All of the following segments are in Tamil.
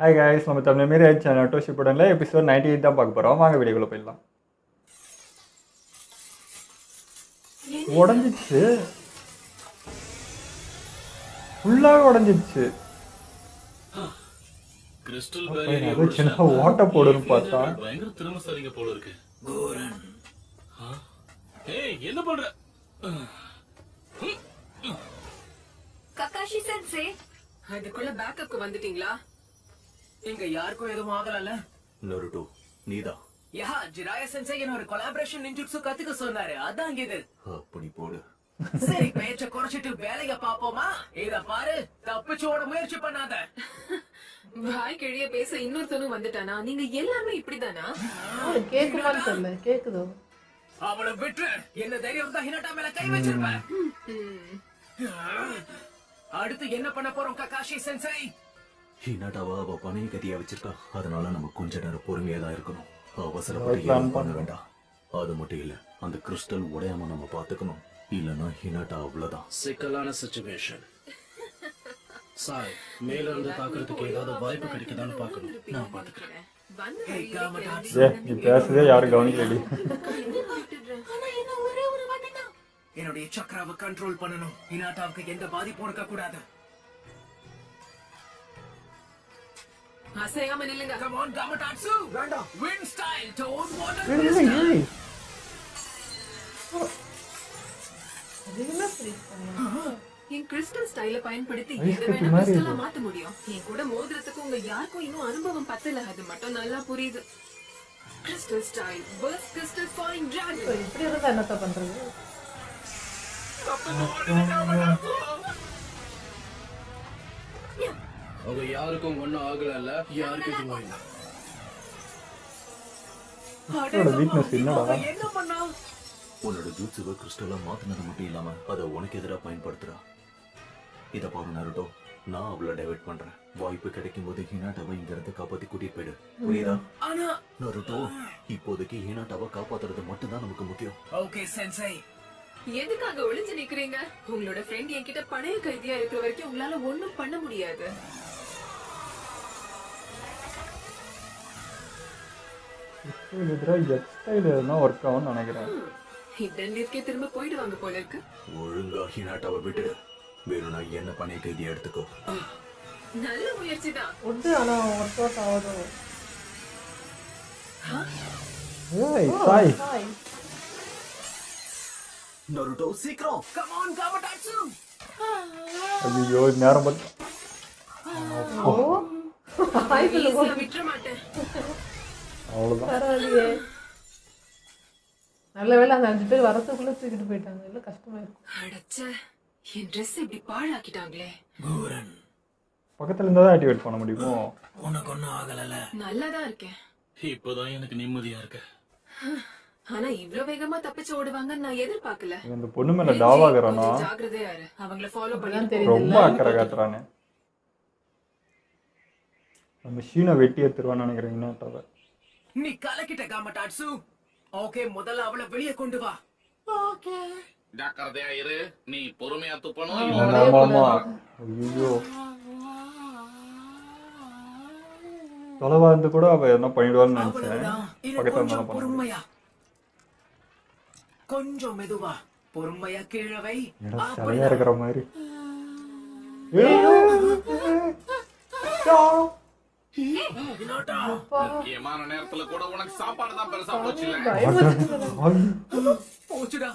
ஹாய் காய்ஸ், நம்ம தமிழ் மாரி ஆயிடுச்சு நட்டோ ஷிப்புடனில் எபிசோட் 98 தான் பார்க்க போகிறோம். வாங்க வீடியோக்குள்ளே போயிடலாம். உடஞ்சிச்சு, ஃபுல்லாகவே உடஞ்சிச்சு. கிறிஸ்டல் அது சின்ன ஓட்ட போடுன்னு பார்த்தா பயங்கர திறமைசாலிங்க போல இருக்கு. ஏய், என்ன பண்ற? ககாஷி சென்சே, அதுக்குள்ள பேக்கப்க்கு வந்துட்டீங்களா? இங்க யாருக்கும் எதுவும் ஆகலல்ல? நருட்டோ, நீதான். யா, ஜிராயா சென்சே என்ன ஒரு கொலாபரேஷன் நிஞ்சுட்சு கத்துக்க சொன்னாரு. அதான் இது. அப்படி போடு. சரி, பேச்ச குறைச்சிட்டு வேலைய பாப்போமா? இத பாரு, தப்பிச்சு ஓட முயற்சி பண்ணாத. வாய் கிழிய பேச இன்னொருத்தனும் வந்துட்டானா? நீங்க எல்லாருமே இப்படிதானா? கேக்குமான்னு தெரியல. கேக்குதோ? அவளை விட்டு என்ன தைரியம் தான் ஹினாட்டா மேல கை வச்சிருப்ப. அடுத்து என்ன பண்ண போறோம் ககாஷி சென்சே? ஹினாட்டாவா அவ பணைய கத்தியா வச்சிருக்கா. அதனால நம்ம கொஞ்ச நேரம் பொறுமையா தான் இருக்கணும். அவசரப்பட்டு எதுவும் பண்ண வேண்டாம். அது மட்டும் இல்ல, அந்த கிறிஸ்டல் உடையாம நம்ம பாத்துக்கணும். இல்லன்னா ஹினாட்டா அவ்வளவுதான். சிக்கலான சிச்சுவேஷன். சாய், மேல இருந்து தாக்குறதுக்கு ஏதாவது வாய்ப்பு கிடைக்குதான்னு பாக்கணும். நான் பாத்துக்கிறேன். நீ பேசுறதே யாரும் கவனிக்கலடி. என்னுடைய சக்கராவை கண்ட்ரோல் பண்ணணும். ஹினாட்டாவுக்கு எந்த பாதிப்பும் இருக்க கூடாது. அசையாம நில்லுங்க. Come on, Gamatatsu. வேண்டாம். Wind style, toad water. என் கிறிஸ்டல் ஸ்டைல பயன்படுத்தி ஐஸ் எதை கட்டி வேணா மாதிரி கிறிஸ்டலா இருக்கு. மாத்த முடியும். என் கூட மோதிரத்துக்கு உங்க யாருக்கும் இன்னும் அனுபவம் பத்தல. அது மட்டும் நல்லா புரியுது. Crystal style, first crystal fine dragon. இப்படி இருந்தா என்னத்த பண்றது? அவங்க யாருக்கும் ஒண்ணும் ஆகல. யாருக்கும் இதுவும் இல்ல. வீக்னஸ் என்னடா? என்ன பண்ணா? உன்னோட ஜூட்சுவை கிறிஸ்டலா மாத்தினது மட்டும் இல்லாம அதை உனக்கு எதிராக பயன்படுத்துறா. இத பாரு நருட்டோ, நான் அவளை டைவர்ட் பண்றேன். வாய்ப்பு கிடைக்கும் போது ஹினாட்டாவை இங்க இருந்து காப்பாத்தி கூட்டிட்டு போயிடு. புரியுதா? ஆனா நருட்டோ, இப்போதைக்கு ஹினாட்டாவை காப்பாத்துறது மட்டும்தான் நமக்கு முக்கியம். Okay sensei. எதுக்காக ஒளிஞ்சு நிக்கிறீங்க? உங்களோட ஃப்ரெண்ட் என்கிட்ட பணைய கைதியா இருக்கிற வரைக்கும் உங்களால ஒண்ணும் பண்ண முடியாது. எதிராக எக்ஸ்டைல் எதுனா ஒர்க் ஆகும்னு நினைக்கிறேன். ஹிடன் லிஃப்ட்கே திரும்ப போயிடுவாங்க போல இருக்கு. ஒழுங்கா ஹினாட்டாவை விட்டுடு. வேணும்னா என்ன பணைய கைதியா எடுத்துக்கோ. நல்ல முயற்சி தான். உண்டு, ஆனா ஒர்க் அவுட் ஆகுது. ஏய் சாய், ஹாய். நருட்டோ, சீக்கிரம். Come on, Gamatatsu. ஐயோ நேரம் பார்த்து ஹாய் சொல்லுங்க. ஈஸியா விட்டுற மாட்டேன். அவ்வளோதான். பரவாயில்லையே. நல்ல வேளை அந்த 5 பேர் வரத்துக்குள்ள தூக்கிட்டு போயிட்டாங்க. இல்ல கஷ்டமா இருக்கும். அடச்சே, என் ட்ரெஸ் இப்படி பாழாக்கிட்டாங்களே. கூரன், பக்கத்துல இருந்தா தான் ஆக்டிவேட் பண்ண முடியுமோ? உனக்கு ஒன்னும் ஆகலல? நல்லாதான் இருக்கேன். இப்பதான் எனக்கு நிம்மதியா இருக்கு. ஆனா இவ்ளோ வேகமா தப்பிச்சு ஓடுவாங்கன்னு நான் எதிர்பார்க்கல. இவன் இந்த பொண்ணு மேல டாவாகிறானா? கொஞ்சம் ஜாக்கிரதையா இரு. அவங்கள ஃபாலோ அதான் பண்ணி தெரியுது. ரொம்ப அக்கறை காட்டுறானே. நம்ம ஷீனை வெட்டி எடுத்துருவான்னு நினைக்கிறேன் ஹினாட்டாவை. நீ கலக்கிட்ட காமடாட்சு. ஓகே, முதல்ல அவளை வெளியே கொண்டு வா. ஓகே. ஜாக்கிரதையா இரு. நீ பொறுமையா துப்பணும். ஆமா ஆமா. ஐயோ தொலைவா இருந்து கூட அவ என்ன பண்ணிடுவான்னு நினைச்சேன். அவ்வளவுதான். இது பக்கத்துல கொஞ்சம் இருந்தாலும் பண்ண பொறுமையா, கொஞ்சம் மெதுவா, பொறுமையா கீழே வை. சரியா இருக்கிற மாதிரி. ஹினாட்டா, முக்கியமான நேரத்துல கூட உனக்கு சாப்பாடு தான் பெருசா போச்சு. போச்சுடா.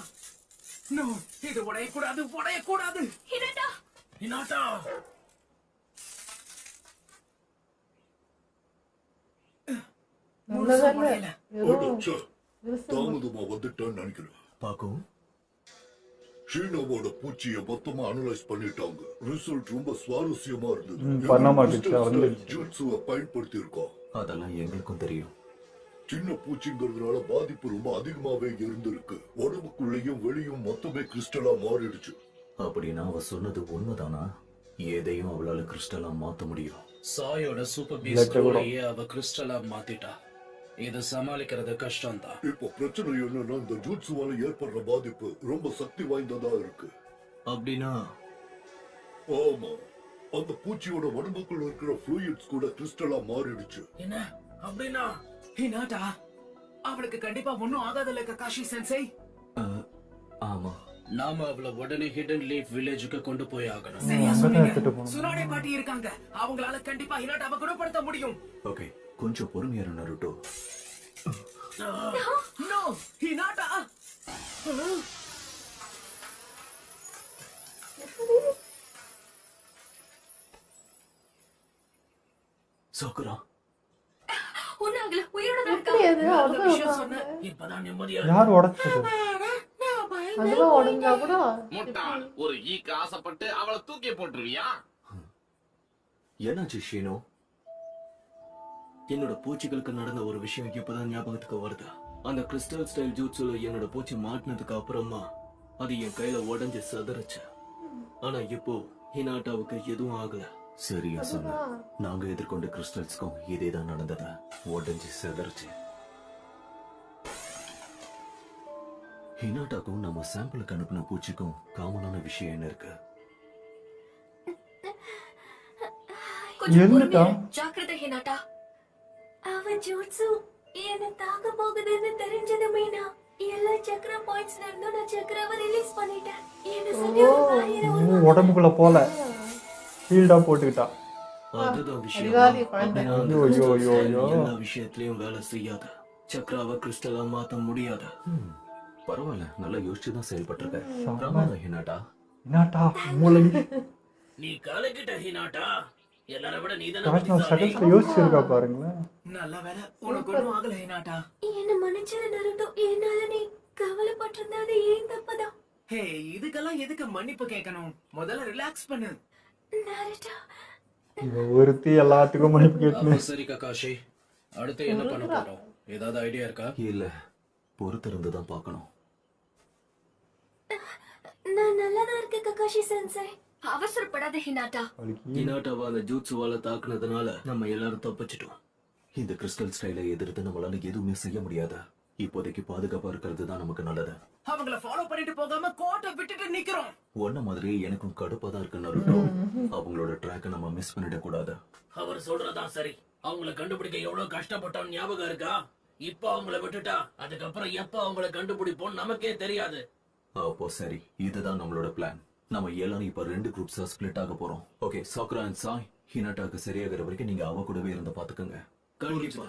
நோ, இது உடையக்கூடாது, உடையக்கூடாது. ஹினாட்டா, முழுசா உடையல. தாமதமா வந்துட்டான்னு நினைக்கிறேன். பாக்கும், ஷீனோவோட பூச்சியை மொத்தமா அனலைஸ் பண்ணிட்டாங்க. ரிசல்ட் ரொம்ப சுவாரஸ்யமா இருந்தது. பண்ண மாட்டுச்சு, வந்துடுச்சு. ஜூட்ஸுவை பயன்படுத்தி இருக்கோம். அதெல்லாம் எங்களுக்கும் தெரியும். சின்ன பூச்சிங்கிறதுனால பாதிப்பு ரொம்ப அதிகமாவே இருந்திருக்கு. உடம்புக்குள்ளேயும் வெளியும் மொத்தமே கிறிஸ்டலா மாறிடுச்சு. அப்படின்னா அவ சொன்னது உண்மைதானா? எதையும் அவளால கிறிஸ்டலா மாத்த முடியும். சாயோட சூப்பர் பீஸ்டோடையே அவ கிறிஸ்டலா மாத்திட்டா. இதை சமாளிக்கிறது கஷ்டம் தான். இப்போ பிரச்சனை என்னன்னா, இந்த ஜூட்ஸுவால ஏற்படுற பாதிப்பு ரொம்ப சக்தி வாய்ந்ததா இருக்கு. அப்படின்னா ஆமா, அந்த பூச்சியோட உடம்புக்குள்ள இருக்கிற ஃப்ளூயிட்ஸ் கூட கிறிஸ்டலா மாறிடுச்சு. என்ன அப்படின்னா ஹினாட்டா அவளுக்கு கண்டிப்பா ஒண்ணும் ஆகாதுல்ல ககாஷி சென்சை? ஆமா. நாம அவளை உடனே ஹிடன் லீஃப் வில்லேஜுக்கு கொண்டு போய் ஆகணும். சரியா அங்கதான் சொன்னீங்க. எடுத்துட்டு போகணும். சுனாடே பாட்டி இருக்காங்க, அவங்களால கண்டிப்பா ஹினாட்டாவை குணப்படுத்த முடியும். ஓகே, கொஞ்சம் பொறுமையா இரு நருட்டோ. No Hinata. சாக்குரா, ஒன்னாகல உயிரோட தான் இருக்கா. எப்படி அது நல்ல அவ்வளோ விஷயம் சொன்ன. இப்பதான் நிம்மதியா இருக்கு. யார் உடைச்சது? அதெல்லாம் உடஞ்சா கூட முட்டாள், ஒரு ஈக்கு ஆசைப்பட்டு அவளை தூக்கி போட்டுருவியா? என்னாச்சு ஷீனோ? என்னோட பூச்சிகளுக்கு நடந்த ஒரு விஷயம் இப்பதான் ஞாபகத்துக்கு வருது. அந்த கிறிஸ்டல் ஸ்டைல் ஜூட்ஸுல என்னோட பூச்சி மாட்டினதுக்கு அப்புறமா அது என் கையில உடைஞ்சு சதறச்சு. ஆனா இப்போ ஹினாட்டாவுக்கு எதுவும் ஆகல. சரியா சொன்ன. நாங்க எதிர்கொண்ட கிறிஸ்டல்ஸ்க்கும் இதேதான் நடந்தது. உடைஞ்சு சதறச்சு. ஹினாட்டாக்கும் நம்ம சாம்பிளுக்கு அனுப்பின பூச்சிக்கும் காமனான விஷயம் என்ன இருக்கு? கொஞ்சம் எதுக்குடா? பொறுமையா இரு. ஜாக்கிரதை ஹினாட்டா. அவ ஜூட்ஸு என்ன தாக்க போகுதுன்னு தெரிஞ்சதுமே நான் எல்லா சக்கர பாயிண்ட்ஸ்ல இருந்தும் நான் சக்கராவை ரிலீஸ் பண்ணிட்டேன். என்ன சுத்தி ஒரு barrier உருவாக்குது. உடம்புக்குள்ள போல ஷீல்டா போட்டுக்கிட்டா. அதுதான் விஷயம். அதிகாரி குழந்தை. அப்படின்னா அந்த ஐயோ, ஐயோ, crystal ஐயோ, style ஐயோ. எல்லா விஷயத்திலயும் வேலை செய்யாத. சக்கராவை கிறிஸ்டலா மாத்த முடியாத. பரவாயில்ல, நல்லா யோசிச்சுதான் செயல்பட்டிருக்க. பிரமாதம் ஹினாட்டா. என்னடா மூளை? நீ கலக்கிட்ட ஹினாட்டா. எல்லாரை விட நீதானே காஷ்னா புத்திசாலி. செகண்ட்ஸ்ல யோசிச்சிருக்கா பாருங்களேன். நல்ல வேலை, உனக்கு ஒண்ணும் ஆகல ஹினாட்டா. என்ன மன்னிச்சிரு நருட்டோ. என்னால நீ கவலைப்பட்டிருந்தா அது ஏன் தப்புதான். ஹே, இதுக்கெல்லாம் எதுக்கு மன்னிப்பு கேட்கணும்? முதல்ல ரிலாக்ஸ் பண்ணு. நருட்டோ இவ ஒருத்தி எல்லாத்துக்கும் மன்னிப்பு கேட்டுன்னு. அப்ப சரி ககாஷி, அடுத்து என்ன பண்ண போறோம்? ஏதாவது ஐடியா இருக்கா? இல்ல, பொறுத்திருந்து தான் பார்க்கணும். நான் நல்லாதான் இருக்கேன் ககாஷி சென்சை. அவசரப்படாத ஹினாட்டா. அவளுக்கு ஹினாட்டாவை அந்த ஜூட்ஸுவால தாக்குனதுனால நம்ம எல்லாரும் தப்பிச்சிட்டோம். இந்த கிறிஸ்டல் ஸ்டைலை எதிர்த்து நம்மளால எதுவுமே செய்ய முடியாது. இப்போதைக்கு பாதுகாப்பா இருக்கிறது தான் நமக்கு நல்லது. அவங்கள ஃபாலோ பண்ணிட்டு போகாம கோட்டை விட்டுட்டு நிக்கிறோம். ஒன்ன மாதிரியே எனக்கும் கடுப்பா தான் இருக்கு நருட்டோ. அவங்களோட ட்ராக்கை நம்ம மிஸ் பண்ணிட கூடாது. அவர் சொல்றதான் சரி. அவங்கள கண்டுபிடிக்க எவ்வளவு கஷ்டப்பட்டோம் ஞாபகம் இருக்கா? இப்ப அவங்கள விட்டுட்டா அதுக்கப்புறம் எப்ப அவங்கள கண்டுபிடிப்போம் நமக்கே தெரியாது. அப்போ சரி, இதுதான் நம்மளோட பிளான். நம்ம எல்லாரும் இப்ப 2 குரூப்ஸா ஸ்பிளிட் ஆக போறோம். ஓகே, சாக்குரா அண்ட் சாய், ஹினாட்டாக்கு சரியாகிற வரைக்கும் நீங்க அவ கூடவே இருந்து பாத்துக்கோங்க. கண்டிப்பா.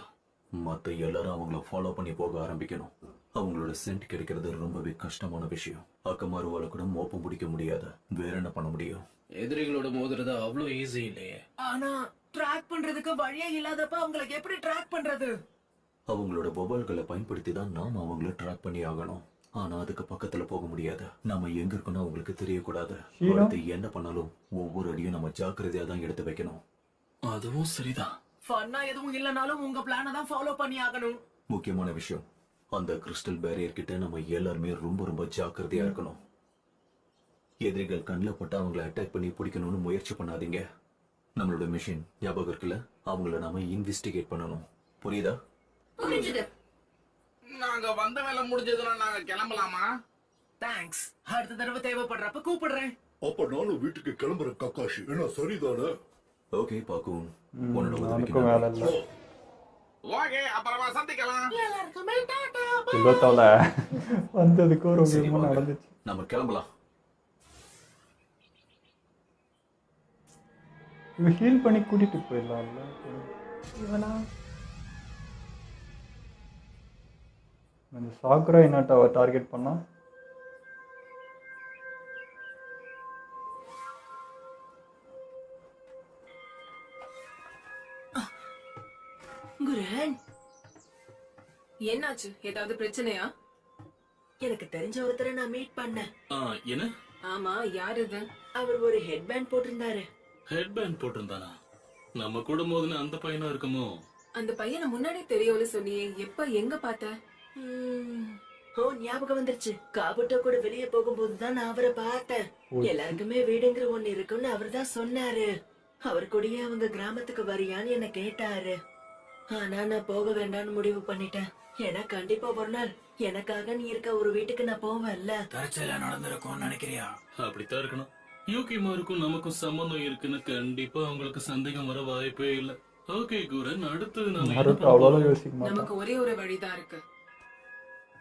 மத்த எல்லாரும் அவங்கள ஃபாலோ பண்ணி போக ஆரம்பிக்கணும். அவங்களோட சென்ட் கிடைக்கிறது ரொம்பவே கஷ்டமான விஷயம். அக்கமாருவால கூட மோப்பம் பிடிக்க முடியாது. வேற என்ன பண்ண முடியும்? எதிரிகளோட மோதுறது அவ்வளவு ஈஸி இல்லையே. ஆனா ட்ராக் பண்றதுக்கு வழியே இல்லாதப்ப அவங்களுக்கு எப்படி ட்ராக் பண்றது? அவங்களோட மொபைல்களை பயன்படுத்தி தான் நாம அவங்கள ட்ராக் பண்ணி ஆகணும். ஆனா அதுக்கு பக்கத்துல போக முடியாது. நாம எங்க இருக்கணும் அவங்களுக்கு தெரியக்கூடாது. அடுத்து என்ன பண்ணாலும் ஒவ்வொரு அடியும் நம்ம ஜாக்கிரதையா தான் எடுத்து வைக்கணும். அதுவும் சரிதான். ஃபன்னா எதுவும் இல்லனாலும் உங்க பிளான தான் ஃபாலோ பண்ணி ஆகணும். முக்கியமான விஷயம், அந்த கிறிஸ்டல் பேரியர் கிட்ட நம்ம எல்லாருமே ரொம்ப ரொம்ப ஜாக்கிரதையா இருக்கணும். எதிரிகள் கண்ணில் பட்டு அவங்களை அட்டாக் பண்ணி பிடிக்கணும்னு முயற்சி பண்ணாதீங்க. நம்மளோட மிஷின் ஞாபகம் இருக்குல்ல, அவங்கள நாம இன்வெஸ்டிகேட் பண்ணணும். புரியுதா? புரிஞ்சுது. நாங்க வந்த வேலை முடிஞ்சதுன்னா நாங்க கிளம்பலாமா? தேங்க்ஸ். அடுத்த தடவை தேவைப்படுறப்ப கூப்பிடுறேன். அப்ப நானும் வீட்டுக்கு கிளம்புறேன் கக்காஷி. என்ன சரிதானே? ஓகே பாக்கும், உன்னோட உதவிக்கு அவனுக்கும் வேலை நன்றி. இல்லை. ஓகே, அப்புறமா சந்திக்கலாம். இல்லத்தோல வந்ததுக்கு ஒரு சரி, விதமா வாங்க. நடந்துச்சு. நம்ம கிளம்பலாம். இவ ஹீல் பண்ணி கூட்டிட்டு போயிடலாம்ல. இவனா அந்த சாக்குரா இனாட்டாவை டார்கெட் பண்ணா குரன், என்னாச்சு? ஏதாவது பிரச்சனையா? எனக்கு தெரிஞ்ச ஒருத்தரை நான் மீட் பண்ணேன். என்ன? ஆமா, யார் இது? அவர் ஒரு ஹெட்பேண்ட் போட்டிருந்தாரு. ஹெட் பேண்ட் போட்டிருந்தானா? நம்ம கூட மோதுன அந்த பையனா இருக்குமோ? அந்த பையனை முன்னாடி தெரியும்னு சொன்னியே, எப்ப எங்க பார்த்த? ஓ, ஞாபகம் வந்துருச்சு. காபுட்டோ கூட வெளியே போகும்போது தான் நான் அவரை பார்த்தேன். எல்லாருக்குமே வீடுங்கிற ஒண்ணு இருக்குன்னு அவர் தான் சொன்னாரு. அவர் கூடயே அவங்க கிராமத்துக்கு வரியான்னு என்ன கேட்டாரு. ஆனா நான் போக வேண்டாம்னு முடிவு பண்ணிட்டேன். ஏன்னா கண்டிப்பா ஒரு நாள் எனக்காக நீ இருக்க ஒரு வீட்டுக்கு நான் போவேன்ல. தற்செயலா நடந்திருக்கும்னு நினைக்கிறியா? அப்படித்தான் இருக்கணும். யூகிமாருக்கும் நமக்கும் சம்பந்தம் இருக்குன்னு கண்டிப்பா அவங்களுக்கு சந்தேகம் வர வாய்ப்பே இல்ல. ஓகே குரன், அடுத்து நம்ம என்ன நருட்டோ பண்ண அவ்வளோ போறோம்? யோசிக்க மாட்டான். நமக்கு ஒரே ஒரு வழிதான் இருக்கு.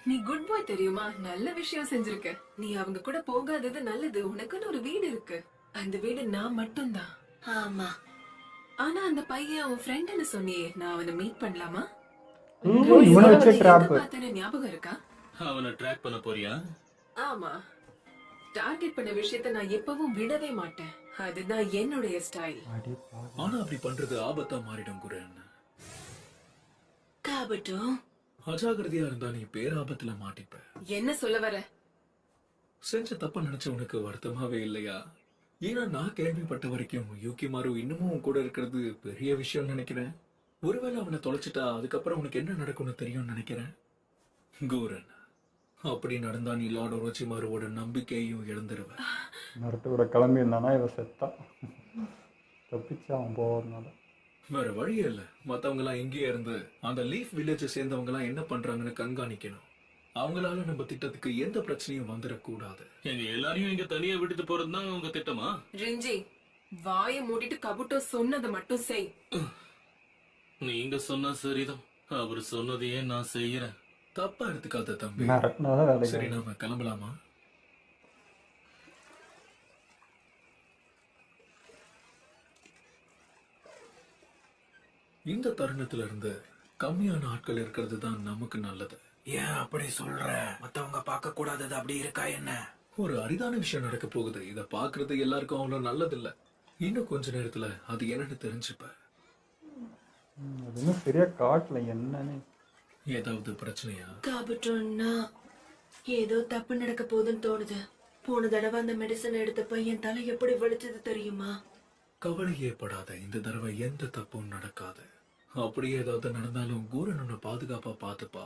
நீ குட் பாய் தெரியுமா, நல்ல விஷயம் செஞ்சிருக்க. நீ அவங்க கூட போகாதது நல்லது. உனக்குன்னு ஒரு வீடு இருக்கு. அந்த வீடு நான் மட்டும்தான். ஆமா, ஆனா அந்த பையன் உன் ஃப்ரெண்ட்னு சொன்னியே, நான் அவனை மீட் பண்ணலாமா? இவனை வச்ச ட்ராப். பார்த்தேன்னு ஞாபகம் இருக்கா? அவனை ட்ராக் பண்ண போறியா? ஆமா, டார்கெட் பண்ண விஷயத்தை நான் எப்பவும் விடவே மாட்டேன். அதுதான் என்னுடைய ஸ்டைல். ஆனா அப்படி பண்றது ஆபத்தா மாறிடும் குரன். காபட்டோ அஜாகிரதையா இருந்தா நீ பேராபத்துல மாட்டிப்ப. என்ன சொல்ல வர? செஞ்ச தப்ப நினைச்ச உனக்கு வருத்தமாவே இல்லையா? ஏன்னா நான் கேள்விப்பட்ட வரைக்கும் யூகிமாரு இன்னமும் உன் கூட இருக்கிறது பெரிய விஷயம் நினைக்கிறேன். ஒருவேளை அவனை தொலைச்சிட்டா அதுக்கப்புறம் உனக்கு என்ன நடக்கும்னு தெரியும்னு நினைக்கிறேன். கூரன், அப்படி நடந்தா நீ லார்ட் ஒரோச்சிமாருவோட நம்பிக்கையும் இழந்துருவ. நருட்டோட கிளம்பி இருந்தானா இவன் செத்தான். தப்பிச்சு அவன் போகிறதுனால. வேற வழியே இல்ல. மத்தவங்க எல்லாம் இங்கேயே இருந்து அந்த லீஃப் வில்லேஜை சேர்ந்தவங்க எல்லாம் என்ன பண்றாங்கன்னு கண்காணிக்கணும். அவங்களால நம்ம திட்டத்துக்கு எந்த பிரச்சனையும் வந்துடக்கூடாது. எங்க எல்லாரையும் இங்க தனியா விட்டுட்டு போறதுதான் உங்க திட்டமா? ரிஞ்சி, வாயை மூடிட்டு கபுட்டோ சொன்னதை மட்டும் செய். நீங்க சொன்னா சரிதான். அவர் சொன்னதையே நான் செய்யறேன். தப்பா எடுத்துக்காத தம்பி. மிரட்டினாதான் வேலைக்கு சரி, நாம கிளம்பலாமா? இந்த தருணத்துல இருந்து கம்மியான ஆட்கள் இருக்கிறது தான் நமக்கு நல்லது. ஏன் அப்படி சொல்ற? மத்தவங்க பார்க்க கூடாதது அப்படி இருக்கா என்ன? ஒரு அரிதான விஷயம் நடக்க போகுது. இத பாக்குறது எல்லாருக்கும் அவ்வளவு நல்லது இல்ல. இன்னும் கொஞ்ச நேரத்துல அது என்னன்னு தெரிஞ்சுப்ப. அது இன்னும் சரியா காட்டல என்னன்னு. ஏதாவது பிரச்சனையா? காபட்டோன்னா ஏதோ தப்பு நடக்க போகுதுன்னு தோணுது. போன தடவை அந்த மெடிசன் எடுத்தப்ப என் தலை எப்படி வலிச்சது தெரியுமா? கவலையே படாத, இந்த தடவை எந்த தப்பும் நடக்காது. அப்படியே ஏதாவது நடந்தாலும் கூரன் உன்னை பாதுகாப்பா பாத்துப்பா.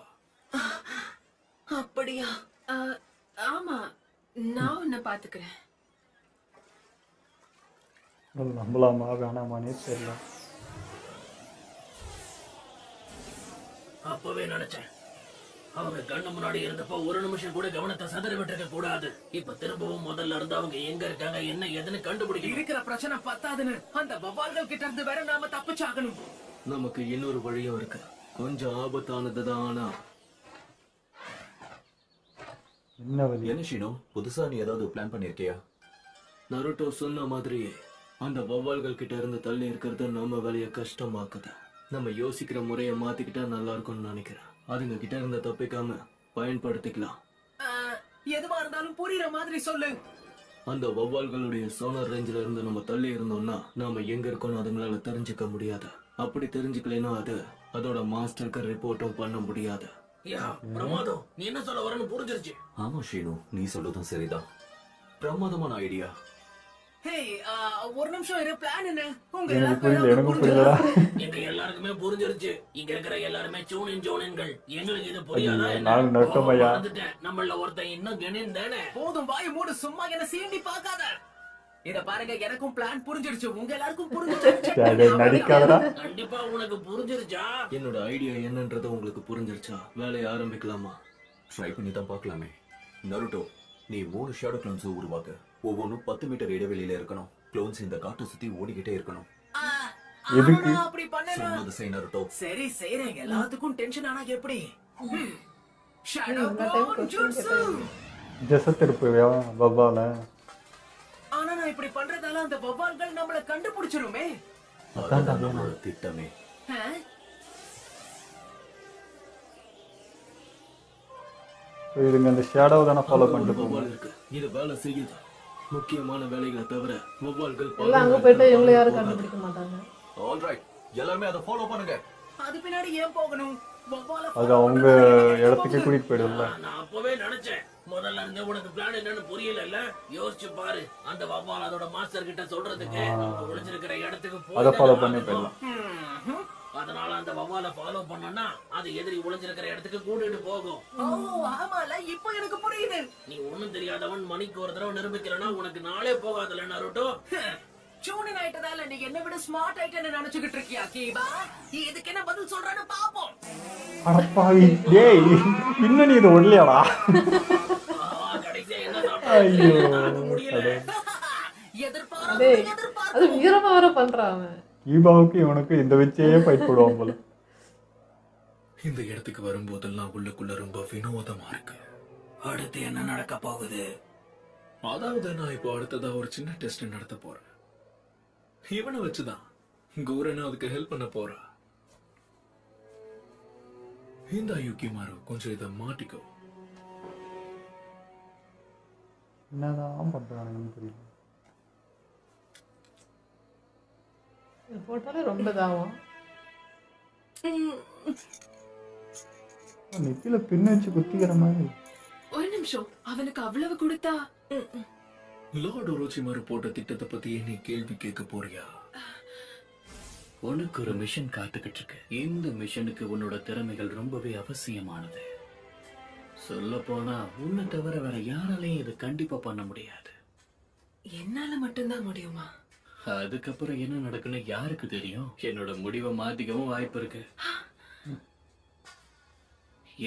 அப்படியா? ஆமா, நான் உன்னை பாத்துக்கிறேன். நம்பலாமா வேணாமானே தெரியல. அப்பவே நினைச்சேன். அவங்க கண்ணு முன்னாடி இருந்தப்போ ஒரு நிமிஷம் கூட கவனத்தை சதற விட்டுருக்க கூடாது. இப்ப திரும்பவும் முதல்ல இருந்து அவங்க எங்க இருக்காங்க என்ன எதுன்னு கண்டுபிடிக்கணும். இருக்கிற பிரச்சனை பத்தாதுன்னு அந்த வவ்வால்கள் கிட்ட இருந்து வேற நாம தப்பிச்சாகணும். நமக்கு இன்னொரு வழியும் இருக்கு. கொஞ்சம் ஆபத்தானதுதான். ஆனா என்ன வழி? என்ன ஷினோ, புதுசா நீ ஏதாவது பிளான் பண்ணிருக்கியா? நருட்டோ சொன்ன மாதிரி அந்த வவ்வால்கள் கிட்ட இருந்து தள்ளி இருக்கிறது நம்ம வேலைய கஷ்டமாக்குது. நம்ம யோசிக்கிற முறைய மாத்திக்கிட்டா நல்லா இருக்கும்னு நினைக்கிறேன். அதுங்க கிட்ட இருந்த தப்பிக்காம பயன்படுத்திக்கலாம். எதுவா இருந்தாலும் புரியுற மாதிரி சொல்லு. அந்த வவ்வால்களுடைய சோனார் ரேஞ்சில இருந்து நம்ம தள்ளி இருந்தோம்னா நாம எங்க இருக்கோம்னு அதுங்களால தெரிஞ்சுக்க முடியாது. அப்படி தெரிஞ்சுக்கலைன்னா அது அதோட மாஸ்டருக்கு ரிப்போர்ட்டும் பண்ண முடியாது. யா பிரமாதம், நீ என்ன சொல்ல வரன்னு புரிஞ்சிருச்சு. ஆமா ஷீனு, நீ சொல்றதும் சரிதான். பிரமாதமான ஐடியா. ஹே, ஒரு நிமிஷம் இரு. பிளான் என்ன? உங்க எனக்கு புரியல, எல்லாருக்கும் எனக்கும் புரியலடா. எங்க எல்லாருக்குமே புரிஞ்சிருச்சு. இங்க இருக்கிற எல்லாருமே சூனின் ஜோனின்கள். எங்களுக்கு இது புரியாதா என்ன? நான் நட்டமையா. மறந்துட்டேன். நம்மள ஒருத்தன் இன்னும் கெனின் தானே. போதும், வாய மூடு. சும்மா என்ன சீண்டி பார்க்காத. இத பாருங்க, எனக்கும் பிளான் புரிஞ்சிருச்சு. உங்க எல்லாருக்கும் புரிஞ்சிருச்சு. நடிக்காதடா. கண்டிப்பா உனக்கு புரிஞ்சிருச்சா? என்னோட ஐடியா என்னன்றது உங்களுக்கு புரிஞ்சிருச்சா? வேலையை ஆரம்பிக்கலாமா? ட்ரை பண்ணி தான் பார்க்கலாமே. நருட்டோ, நீ 3 ஷேடோ க்ளோன்ஸ் உருவாக்கு. ஒவ்வொன்றும் 10 மீட்டர் இடைவெளியில இருக்கணும். க்ளோன்ஸ் இந்த காட்டை சுத்தி ஓடிக்கிட்டே இருக்கணும். எதுக்கு? நான் அப்படி பண்ணேனா? சொன்னது செய் நருட்டோ. சரி செய்றேன். எல்லாத்துக்கும் டென்ஷன் ஆனா எப்படி? ஷேடோ இந்த டைம் க்ளோன் கொஸ்டின் ஜூட்ஸு. கேட்டாங்க. ஜெசத்திருப்பு வவ்வால. ஆனா நான் இப்படி பண்றதால அந்த வவ்வால்கள் நம்மள கண்டுபிடிச்சிருமே. அதான் நம்மளோட திட்டமே. ஆ? இதுங்க அந்த ஷேடோவை தானே ஃபாலோ அங்க பண்ணிட்டு ஒரு போகும். வவ்வால் இருக்கு. இது வேலை செய்யுது. முக்கியமான வேலைகளை தவிர வவ்வால்கள் எல்லாம் அங்க போயிட்டா எங்களை யாரும் கண்டுபிடிக்க மாட்டாங்க. ஆல்ரைட், எல்லாரும் அதை ஃபாலோ பண்ணுங்க. அது பின்னாடி ஏன் போகணும்? வவ்வால அது அவங்க இடத்துக்கே கூட்டிட்டு போயிடும்ல. நான் அப்பவே நினைச்சேன். முதல்ல இருந்தே உனக்கு பிளான் என்னன்னு புரியல. யோசிச்சு பாரு. அந்த வவ்வால் அதோட மாஸ்டர் கிட்ட சொல்றதுக்கு அவங்க ஒளிஞ்சிருக்கிற இடத்துக்கு அதை ஃபாலோ போய் பண்ணி போயிடலாம். அதனால அந்த வவ்வால ஃபாலோ பண்ணனா அது எதிரி ஒளிஞ்சிருக்கிற இடத்துக்கு கூட்டிட்டு போகும். ஓ ஆமால, இப்போ எனக்கு புரியுது. நீ ஒண்ணும் தெரியாதவன் மணிக்கு ஒரு தடவை நிரூபிக்கிறனா உனக்கு நாளே போகாதுல்ல நருட்டோ. சூனின் ஆயிட்டதால நீ என்ன விட ஸ்மார்ட் ஆயிட்டேன்னு நினைச்சுக்கிட்டு இருக்கியா கீபா? இதுக்கு என்ன பதில் சொல்றான்னு பாப்போம். அடப்பாவி டேய், இன்னும் நீ இது ஒடலையாடா? கடைசியா என்ன ஐயோ, சாப்பிட முடியல. டேய், அது வீரமா வேற பண்றான் அவன். கீபாவுக்கு இவனுக்கு இந்த வச்சே ஃபைட் போடுவான் போல. இந்த இடத்துக்கு வரும்போதெல்லாம் உள்ளுக்குள்ள ரொம்ப வினோதமா இருக்கு. அடுத்து என்ன நடக்க போகுது? அதாவது நான் இப்போ அடுத்ததா ஒரு சின்ன டெஸ்ட் நடத்த போறேன். இவனை வச்சுதான் கூரனும் அதுக்கு ஹெல்ப் பண்ண போறா. இந்த யுக்கிமாரு கொஞ்சம் இதை மாட்டிக்கோ. என்னதான் பண்றானுங்கன்னு தெரியல. இது போட்டாலே ரொம்ப இதாகும். நெத்தியில பின்ன வச்சு குத்திக்கிற மாதிரி. ஒரு நிமிஷம், அவனுக்கு அவ்வளவு கொடுத்தா லார்ட் ஒரோச்சிமாரு போட்ட திட்டத்தை பத்தி நீ கேள்வி கேட்க போறியா? உனக்கு ஒரு மிஷன் காத்துக்கிட்டு இருக்கு. இந்த மிஷனுக்கு உன்னோட திறமைகள் ரொம்பவே அவசியமானது. சொல்ல போனா உன்னை தவிர வேற யாராலையும் இது கண்டிப்பா பண்ண முடியாது. என்னால மட்டும்தான் முடியுமா? அதுக்கப்புறம் என்ன நடக்குன்னு யாருக்கு தெரியும்? என்னோட முடிவை மாத்திக்கவும் வாய்ப்பு இருக்கு.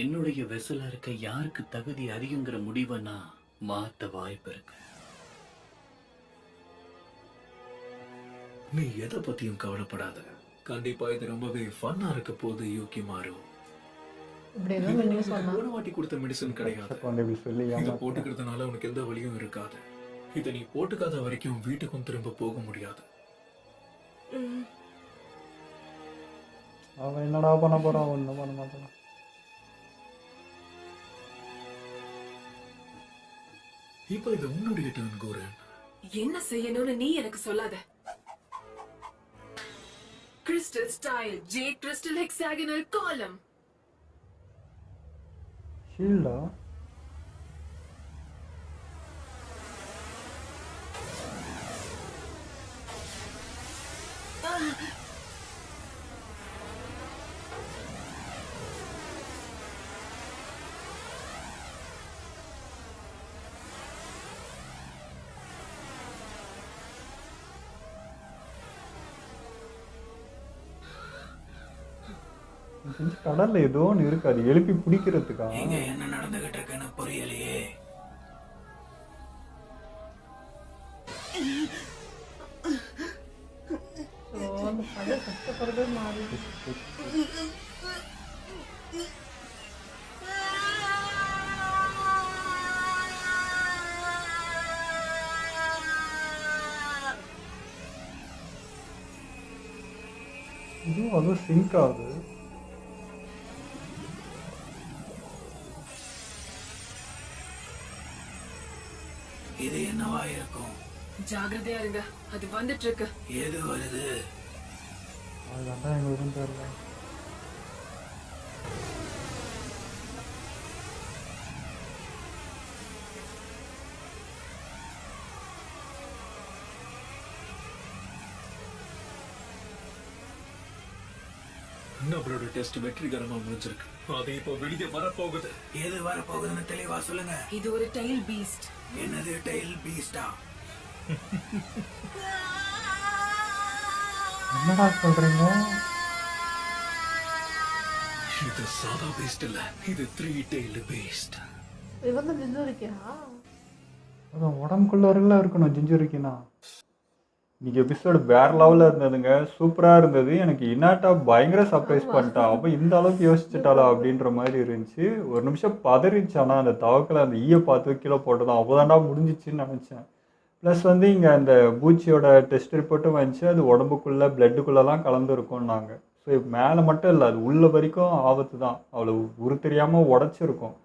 என்னுடைய வெசலா இருக்க யாருக்கு தகுதி அதிகங்கிற முடிவை நான் மாத்த வாய்ப்பு இருக்கு. நீ எதை பத்தியும் கவலைப்படாத. கண்டிப்பா இது ரொம்பவே ஃபன்னா இருக்க போது யுக்கிமாரு. இப்படி எதுவும் நீ சொன்னா ஒரு வாட்டி கொடுத்த மெடிசன் கிடையாது. வந்து இப்படி சொல்லி இதை ஏமாத்துறான். போட்டுக்கிறதுனால உனக்கு எந்த வலியும் இருக்காது. இதை நீ போட்டுக்காத வரைக்கும் வீட்டுக்கும் திரும்ப போக முடியாது. அவன் என்னடா பண்ண போறான்? ஒன்றும் பண்ண மாட்டான். இப்போ இது உன்னுடைய டர்ன் கூரன். என்ன செய்யணும்னு நீ எனக்கு சொல்லாத. Crystal style J crystal hexagonal காலம். ஷீல்டா? கடல்ல ஏதோ ஒன்று இருக்கு, அது எழுப்பி பிடிக்கிறதுக்கா? இங்க என்ன நடந்துகிட்டு இருக்குன்னு புரியலையே. அந்த படம் கஷ்டப்படுறதே மாறி. இதுவும் அதுவும் சிங்க் ஆகுது. இது என்னவா இருக்கும்? ஜாகிரதையா இருங்க, அது வந்துட்டு இருக்கு. எது வருது? அதுதான் எங்களுக்கும் தெரியல. நம்மளோட டெஸ்ட் வெற்றிகரமா முடிஞ்சிருக்கு. அது இப்போ வெளியே வரப்போகுது. எது வரப்போகுதுன்னு தெளிவா சொல்லுங்க. இது ஒரு டெயில் பீஸ்ட். என்னது டெயில் பீஸ்டா? என்னடா சொல்றீங்க? இது சாதா பீஸ்ட் இல்ல, இது 3 tailed beast. இது வந்து ஜிஞ்சுரிக்கா? அதான் உடம்புக்குள்ள வரல இருக்கணும் ஜிஞ்சுரிக்கினா. இன்னைக்கு எபிசோடு வேற லெவலில் இருந்ததுங்க, சூப்பராக இருந்தது. எனக்கு இன்னாட்டா பயங்கர சர்ப்ரைஸ் பண்ணிட்டான். அப்போ இந்த அளவுக்கு யோசிச்சுட்டாளா அப்படின்ற மாதிரி இருந்துச்சு. ஒரு நிமிஷம் பதறிச்சு. ஆனால் அந்த தவக்கில் அந்த ஈயை பார்த்து கீழே போட்டதான் அவ்வளோதாண்டா முடிஞ்சிச்சுன்னு நினச்சேன். ப்ளஸ் வந்து இங்கே அந்த பூச்சியோட டெஸ்ட் ரிப்போர்ட்டும் வந்துச்சு. அது உடம்புக்குள்ளே பிளட்டுக்குள்ளெல்லாம் கலந்துருக்கும்னாங்க. ஸோ மேலே மட்டும் இல்லை, அது உள்ள வரைக்கும் ஆபத்து தான். அவளை உரு தெரியாமல் உடச்சிருக்கும்,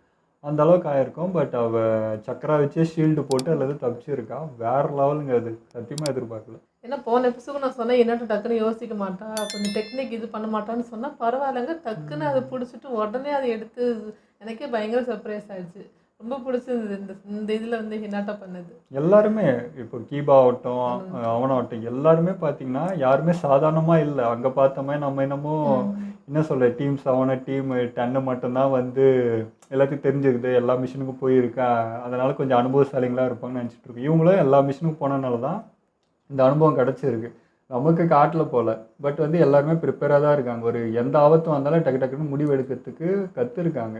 அந்த அளவுக்கு ஆயிருக்கும். பட் அவள் சக்கரா வச்சே ஷீல்டு போட்டு அல்லது தப்பிச்சிருக்கா. வேற லெவலுங்க, அது சத்தியமாக எதிர்பார்க்கல. ஏன்னா போன எபிசோடு நான் சொன்னேன் என்னட்டு டக்குன்னு யோசிக்க மாட்டா, கொஞ்சம் டெக்னிக் இது பண்ண மாட்டான்னு சொன்னால் பரவாயில்லைங்க. டக்குன்னு அதை பிடிச்சிட்டு உடனே அதை எடுத்து எனக்கே பயங்கர சர்ப்ரைஸ் ஆயிடுச்சு. ரொம்ப பிடிச்சிருந்தது இந்த இதில் வந்து ஹினாட்டா பண்ணது. எல்லாருமே இப்போ கீபா ஆகட்டும் அவனாகட்டும் எல்லாருமே பார்த்தீங்கன்னா யாருமே சாதாரணமாக இல்லை. அங்கே பார்த்தோமே நம்ம என்னமோ என்ன சொல்ல டீம் 7 டீம் 10 மட்டும்தான் வந்து எல்லாத்தையும் தெரிஞ்சுக்குது, எல்லா மிஷினுக்கும் போயிருக்கா, அதனால கொஞ்சம் அனுபவசாலிங்களாக இருப்பாங்கன்னு நினச்சிட்டு இருக்கோம். இவங்களும் எல்லா மிஷினுக்கும் போனதுனால தான் இந்த அனுபவம் கிடச்சிருக்கு. நமக்கு காட்டில் போகல, பட் வந்து எல்லாருமே ப்ரிப்பேராக தான் இருக்காங்க. ஒரு எந்த ஆபத்தும் வந்தாலும் டக்கு டக்குன்னு முடிவு எடுக்கிறதுக்கு கற்றுருக்காங்க.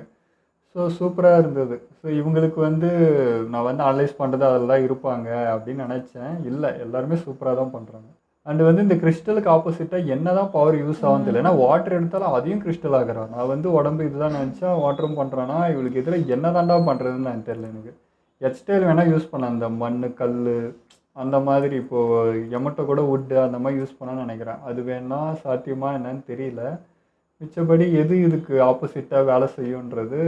ஸோ சூப்பராக இருந்தது. ஸோ இவங்களுக்கு வந்து நான் வந்து அனலைஸ் பண்ணுறது அதில் தான் இருப்பாங்க அப்படின்னு நினச்சேன். இல்லை, எல்லாருமே சூப்பராக தான் பண்ணுறாங்க. அண்ட் வந்து இந்த கிறிஸ்டலுக்கு ஆப்போசிட்டாக என்ன தான் பவர் யூஸ் ஆகும் தெரியல. ஏன்னா வாட்டர் எடுத்தாலும் அதையும் கிறிஸ்டல் ஆகுறான். நான் வந்து உடம்பு இதுதான் நினச்சா வாட்டரும் பண்ணுறான்னா இவளுக்கு இதில் என்ன தாண்டா பண்ணுறதுன்னு நான் தெரியல எனக்கு. ஹெச்டைல் வேணால் யூஸ் பண்ணேன், அந்த மண் கல் அந்த மாதிரி. இப்போது எமட்டோ கூட வுட்டு அந்த மாதிரி யூஸ் பண்ணான்னு நினைக்கிறேன். அது வேணா சாத்தியமாக என்னன்னு தெரியல. மிச்சபடி எது இதுக்கு ஆப்போசிட்டாக வேலை செய்யுன்றது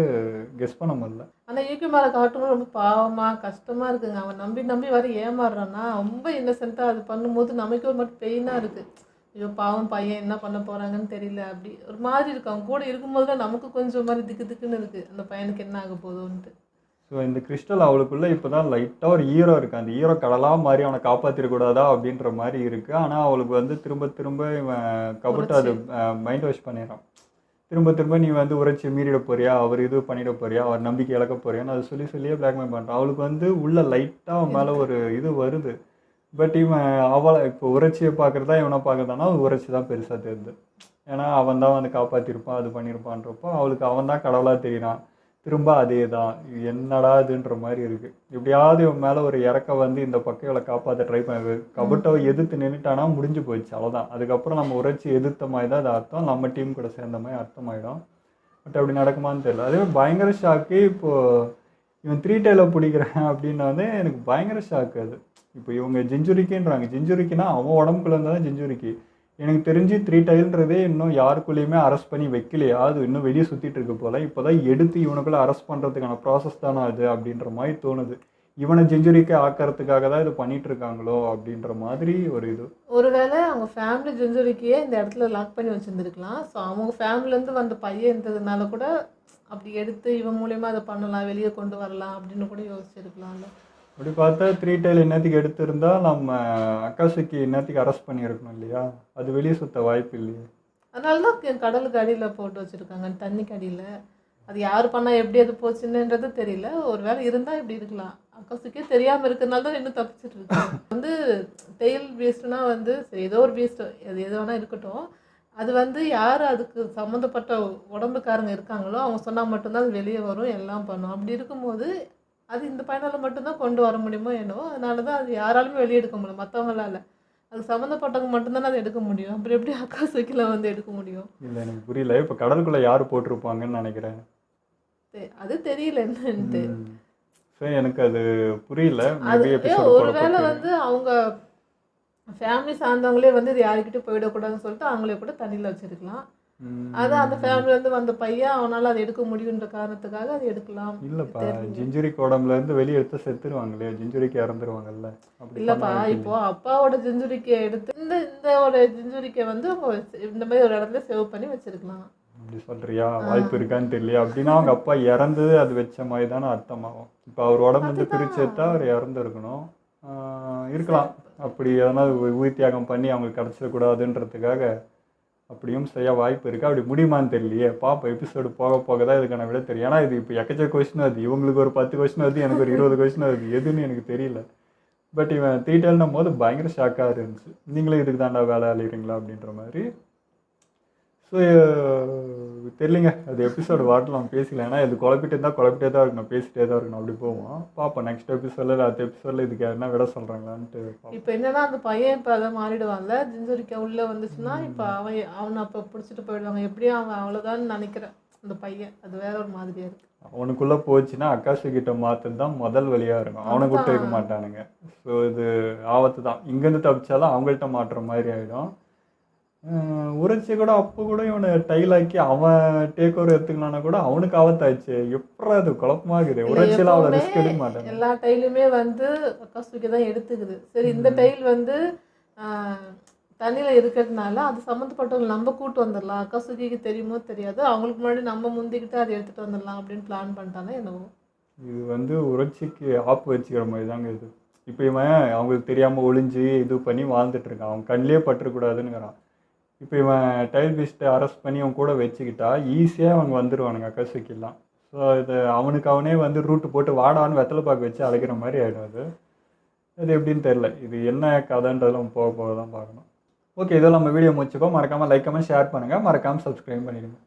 கெஸ் பண்ண முடியல. ஆனால் யூகி மேலே காட்டணும் ரொம்ப பாவமாக கஷ்டமாக இருக்குங்க. அவன் நம்பி நம்பி வர ஏமாறுறான்னா ரொம்ப இன்னசென்ட்டாக அது பண்ணும்போது நமக்கு ஒரு மட்டும் பெயினாக இருக்குது. ஐயோ பாவம் பையன் என்ன பண்ண போகிறாங்கன்னு தெரியல. அப்படி ஒரு மாதிரி இருக்கு. அவங்க கூட இருக்கும்போது தான் நமக்கு கொஞ்சம் மாதிரி திக்கு திக்குன்னு இருக்குது, அந்த பையனுக்கு என்ன ஆக போகுதுன்ட்டு. ஸோ இந்த கிறிஸ்டல் அவளுக்குள்ளே இப்போ தான் லைட்டாக ஒரு ஈரோ இருக்குது. அந்த ஈரோ கடலாக மாதிரி அவனை காப்பாற்றிடக்கூடாதா அப்படின்ற மாதிரி இருக்குது. ஆனால் அவளுக்கு வந்து திரும்ப திரும்ப இவன் கபட்டு அது மைண்ட் வாஷ் பண்ணிடுறான். திரும்ப திரும்ப நீ வந்து உரைச்சி மீறிட போறியா, அவர் இது பண்ணிட போறியா, அவர் நம்பிக்கை இழக்க போறியான்னு அதை சொல்லி சொல்லியே பிளாக்மெயில் பண்ணுறான். அவளுக்கு வந்து உள்ள லைட்டாக அவன் மேலே ஒரு இது வருது. பட் இவன் அவளை இப்போ உரைச்சியை பார்க்குறதா இவனை பார்க்குறதானா உரைச்சி தான் பெருசாக தெரியுது. ஏன்னா அவன் தான் வந்து காப்பாற்றிருப்பான், அது பண்ணியிருப்பான்றப்போ அவளுக்கு அவன் தான் கடவுளாக தெரியுறான். திரும்ப அதே தான், என்னடா இதுன்ற மாதிரி இருக்குது. எப்படியாவது இவன் மேலே ஒரு இறக்க வந்து இந்த பக்கம் இவளை காப்பாற்ற ட்ரை பண்ண கபட்டை எதிர்த்து நின்றுட்டானா முடிஞ்சு போயிடுச்சு, அவ்வளோதான். அதுக்கப்புறம் நம்ம உரைச்சி எதிர்த்த மாதிரி தான் அது அர்த்தம், நம்ம டீம் கூட சேர்ந்த மாதிரி அர்த்தமாயிடும். பட் அப்படி நடக்குமான்னு தெரியல. அதே பயங்கர ஷாக்கு. இப்போது இவன் 3 டைலை பிடிக்கிறேன் அப்படின்னா வந்து எனக்கு பயங்கர ஷாக்கு அது. இப்போ இவங்க ஜிஞ்சுரிக்கின்றாங்க. ஜிஞ்சுரிக்கினா அவன் உடம்புக்குள்ள இருந்தால் தான் ஜிஞ்சுரிக்கி. எனக்கு தெரிஞ்சு 3 டைல்ன்றதே இன்னும் யாருக்குள்ளேயுமே அரெஸ்ட் பண்ணி வைக்கலையா, அது இன்னும் வெளியே சுற்றிட்டு இருக்கு போல். இப்போ தான் எடுத்து இவனுக்குள்ளே அரெஸ்ட் பண்ணுறதுக்கான ப்ராசஸ் தானே அது அப்படின்ற மாதிரி தோணுது. இவனை ஜிஞ்சுரிக்க ஆக்கிறதுக்காக தான் இது பண்ணிட்டு இருக்காங்களோ அப்படின்ற மாதிரி ஒரு இது. ஒருவேளை அவங்க ஃபேமிலி ஜிஞ்சுரிக்கையே இந்த இடத்துல லாக் பண்ணி வச்சுருந்துருக்கலாம். ஸோ அவங்க ஃபேமிலிலேருந்து வந்த பையன் இருந்ததுனால கூட அப்படி எடுத்து இவன் மூலயமா அதை பண்ணலாம், வெளியே கொண்டு வரலாம் அப்படின்னு கூட யோசிச்சிருக்கலாம்ல. அப்படி பார்த்தா 3 டைல் என்னத்துக்கு எடுத்திருந்தா நம்ம அக்காசுக்கு என்னத்துக்கு அரெஸ்ட் பண்ணியிருக்கணும் இல்லையா? அது வெளியே சுத்த வாய்ப்பு இல்லையே. அதனால தான் கடலுக்கு அடியில் போட்டு வச்சுருக்காங்க, தண்ணிக்கு அடியில். அது யார் பண்ணால் எப்படி அது போச்சுன்னுன்றது தெரியல. ஒரு வேளை இருந்தால் இப்படி இருக்கலாம். அக்காசுக்கே தெரியாமல் இருக்கிறதுனால தான் இன்னும் தப்பிச்சிட்டு இருக்காங்க. வந்து டெய்ல் பீஸ்ட்னா வந்து சரி ஏதோ ஒரு பீஸ்ட் அது எது வேணால் இருக்கட்டும். அது வந்து யார் அதுக்கு சம்மந்தப்பட்ட உடம்புக்காரங்க இருக்காங்களோ அவங்க சொன்னால் மட்டும்தான் அது வெளியே வரும், எல்லாம் பண்ணும். அப்படி இருக்கும்போது அது இந்த பையனால் மட்டும்தான் கொண்டு வர முடியுமோ என்னவோ. அதனால தான் அது யாராலுமே வெளியே எடுக்க முடியும், மற்றவங்களால. அதுக்கு சம்மந்தப்பட்டவங்க மட்டும்தானே அதை எடுக்க முடியும். அப்புறம் எப்படி அக்காசுக்கில் வந்து எடுக்க முடியும்? இல்லை, எனக்கு புரியல. இப்போ கடலுக்குள்ளே யார் போட்டிருப்பாங்கன்னு நினைக்கிறேன். அது தெரியல என்னன்ட்டு. ஸோ எனக்கு அது புரியல. அது ஒருவேளை வந்து அவங்க ஃபேமிலி சார்ந்தவங்களே வந்து இது யாருக்கிட்டே போயிடக்கூடாதுன்னு சொல்லிட்டு அவங்களே கூட தண்ணியில் வச்சிருக்கலாம். அது அந்த ஃபேமிலியிலேருந்து வந்த பையன் அவனால் அதை எடுக்க முடியுன்ற காரணத்துக்காக அதை எடுக்கலாம். இல்லைப்பா, ஜிஞ்சுரிக்கு உடம்புலேருந்து வெளியே எடுத்து செத்துருவாங்களே, ஜிஞ்சுரிக்கு இறந்துருவாங்கல்ல. அப்படி இல்லைப்பா, இப்போ அப்பாவோட ஜிஞ்சுரிக்கை எடுத்து இந்த ஜிஞ்சுரிக்கை வந்து அவங்க இந்த மாதிரி ஒரு இடத்துல சேவ் பண்ணி வச்சிருக்கலாம். அப்படி சொல்றியா? வாய்ப்பு இருக்கான்னு தெரியல. அப்படின்னா அவங்க அப்பா இறந்தது அது வச்ச மாதிரி தானே அர்த்தமாகும். இப்போ அவர் உடம்பு வந்து பிரிச்சு எடுத்தா அவர் இறந்துருக்கணும். இருக்கலாம். அப்படி எதனா உயிர் தியாகம் பண்ணி அவங்களுக்கு கிடச்சிடக்கூடாதுன்றதுக்காக அப்படியும் செய்ய வாய்ப்பு இருக்குது. அப்படி முடியுமான்னு தெரியலையே. பாப்பா எபிசோடு போக போக தான் இதுக்கான விட தெரியும். ஏன்னா இது இப்போ எக்கச்சக்க கொஸ்டின் வருது. இவங்களுக்கு ஒரு 10 கொஸ்டின் வருது, எனக்கு ஒரு 20 கொஸ்டின் வருது. எதுன்னு எனக்கு தெரியல. பட் இவன் 3 டைல்னும் போது பயங்கர ஷாக்காக இருந்துச்சு. நீங்களே இதுக்கு தாண்டா வேலை அழிகிறீங்களா அப்படின்ற மாதிரி. ஸோ தெரியலிங்க, அது எபிசோடு வாட்டலாம் பேசல. ஏன்னா இது குழப்பிட்டே தான் இருக்கணும், பேசிட்டே தான் இருக்கணும். அப்படி போவோம். பார்ப்போம் நெக்ஸ்ட் எபிசோடில் அடுத்த எபிசோடில் இதுக்கு என்ன விட சொல்கிறாங்களான்ட்டு. இப்போ என்னன்னா அந்த பையன் இப்போ அதை மாறிடுவான்ல, ஜிஞ்சுரிக்கா உள்ளே வந்துச்சுன்னா இப்போ அவனை அப்போ பிடிச்சிட்டு போயிடுவாங்க. எப்படியும் அவன் அவ்வளோதான் நினைக்கிறேன் அந்த பையன். அது வேற ஒரு மாதிரியாக இருக்குது. அவனுக்குள்ளே போச்சுன்னா அக்காசுக்கிட்ட மாற்றது தான் முதல் வழியாக இருக்கும். அவனை கூட்ட வைக்க மாட்டானுங்க. ஸோ இது ஆபத்து தான். இங்கேருந்து தப்பிச்சாலும் அவங்கள்ட்ட மாட்டுற மாதிரி ஆகிடும். உரைச்சி கூட அப்போ கூட இவனை டைலாக்கி அவன் டேக் ஓவர் எடுத்துக்கலான்னா கூட அவனுக்கு ஆபத்தாச்சு. எப்படா அது குழப்பமாகுது. உரைச்சியெல்லாம் அவ்வளோ ரிஸ்க் எடுக்க மாட்டேன். எல்லா டைலுமே வந்து அக்காசுக்கி தான் எடுத்துக்குது. சரி இந்த டைல் வந்து தண்ணியில் இருக்கிறதுனால அது சம்மந்தப்பட்டவங்க நம்ம கூட்டு வந்துடலாம். அக்காசுக்கிக்கு தெரியுமோ தெரியாது, அவங்களுக்கு முன்னாடி நம்ம முந்திக்கிட்டு அதை எடுத்துகிட்டு வந்துடலாம் அப்படின்னு பிளான் பண்ணிட்டானே என்னவோ. இது வந்து உரைச்சிக்கு ஆப்பு வச்சுக்கிற மாதிரி தாங்க இது. இப்போ இவன் அவங்களுக்கு தெரியாமல் ஒளிஞ்சு இது பண்ணி வாழ்ந்துட்டுருக்கான். அவன் கண்ணிலே பற்றக்கூடாதுன்னுங்கிறான். இப்போ இவன் டைல் பீஸ்ட்டை அரெஸ்ட் பண்ணி அவன் கூட வச்சுக்கிட்டா ஈஸியாக அவங்க வந்துடுவானுங்க அக்காசுக்கிலாம். ஸோ இது அவனுக்கு அவனே வந்து ரூட்டு போட்டு வாடான்னு வெத்தலை பாக்கு வச்சு அழைக்கிற மாதிரி ஆகிடும். அது எப்படின்னு தெரில. இது என்ன கதைன்றதெல்லாம் போக தான் பார்க்கணும். ஓகே, இதெல்லாம் நம்ம வீடியோ முடிச்சுப்போம். மறக்காமல் லைக் கமெண்ட் ஷேர் பண்ணுங்கள். மறக்காமல் சப்ஸ்கிரைப் பண்ணிடுங்க.